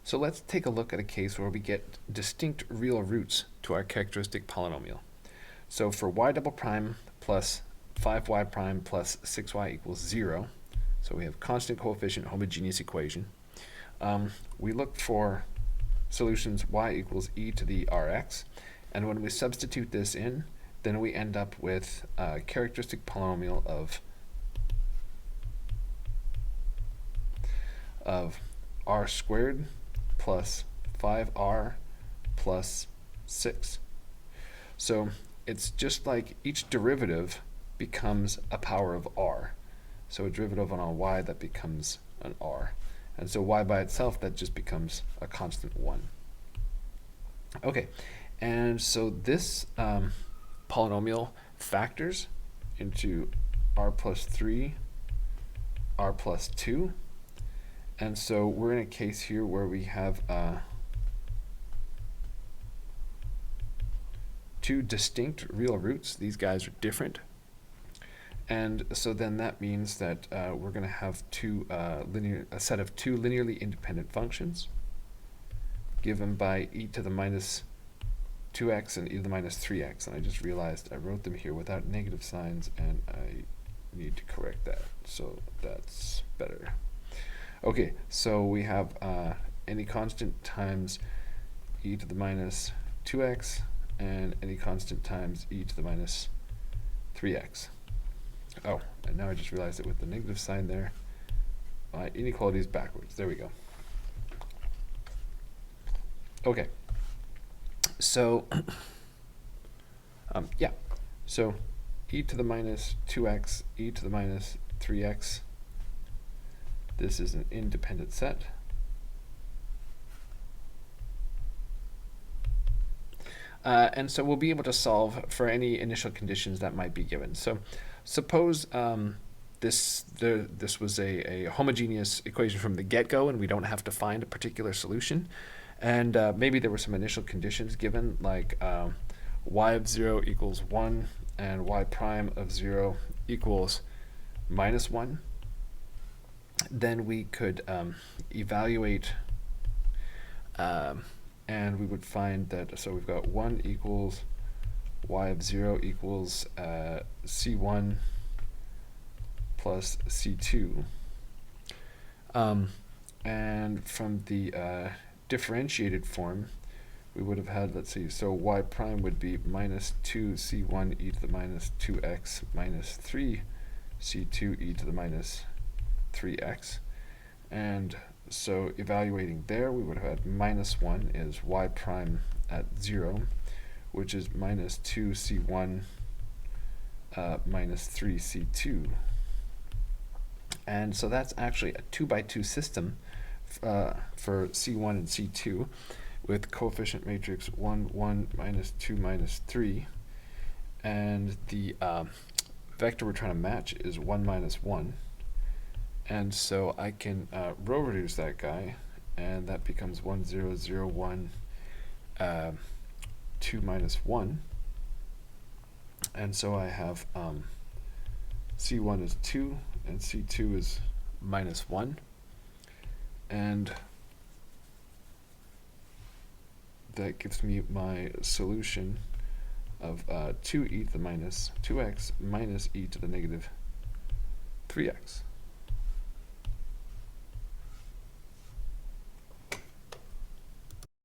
So let's take a look at a case where we get distinct real roots to our characteristic polynomial. So for y double prime plus 5y prime plus 6y equals 0, so we have constant coefficient homogeneous equation, we look for solutions y equals e to the rx, and when we substitute this in, then we end up with a characteristic polynomial of r squared plus 5r plus 6. So it's just like each derivative becomes a power of r. So a derivative on a y, that becomes an r. And so y by itself, that just becomes a constant 1. Okay, and so this polynomial factors into r plus 3, r plus 2. And so we're in a case here where we have two distinct real roots. These guys are different. And so then that means that we're going to have a set of two linearly independent functions given by e to the minus 2x and e to the minus 3x. And I just realized I wrote them here without negative signs, and I need to correct that. So that's better. Okay, so we have any constant times e to the minus 2x and any constant times e to the minus 3x. Oh, and now I just realized that with the negative sign there, my inequality is backwards. There we go. Okay, so yeah, so e to the minus 2x, e to the minus 3x, this is an independent set. And so we'll be able to solve for any initial conditions that might be given. So suppose this was a homogeneous equation from the get-go, and we don't have to find a particular solution. And maybe there were some initial conditions given, like y of 0 equals 1 and y prime of 0 equals minus 1. Then we could evaluate, and we would find that, so we've got 1 equals y of 0 equals c1 plus c2. And from the differentiated form, we would have had, let's see, so y prime would be minus 2c1 e to the minus 2x minus 3c2 e to the minus 3x. And so evaluating there, we would have had minus 1 is y prime at 0, which is minus 2c1 minus 3c2. And so that's actually a 2 by 2 system for c1 and c2 with coefficient matrix 1, 1, minus 2, minus 3. And the vector we're trying to match is 1, minus 1. And so I can row reduce that guy, and that becomes 1, 0, 0, 1, 2, minus 1. And so I have c1 is 2, and c2 is minus 1. And that gives me my solution of 2e to the minus 2x minus e to the negative 3x.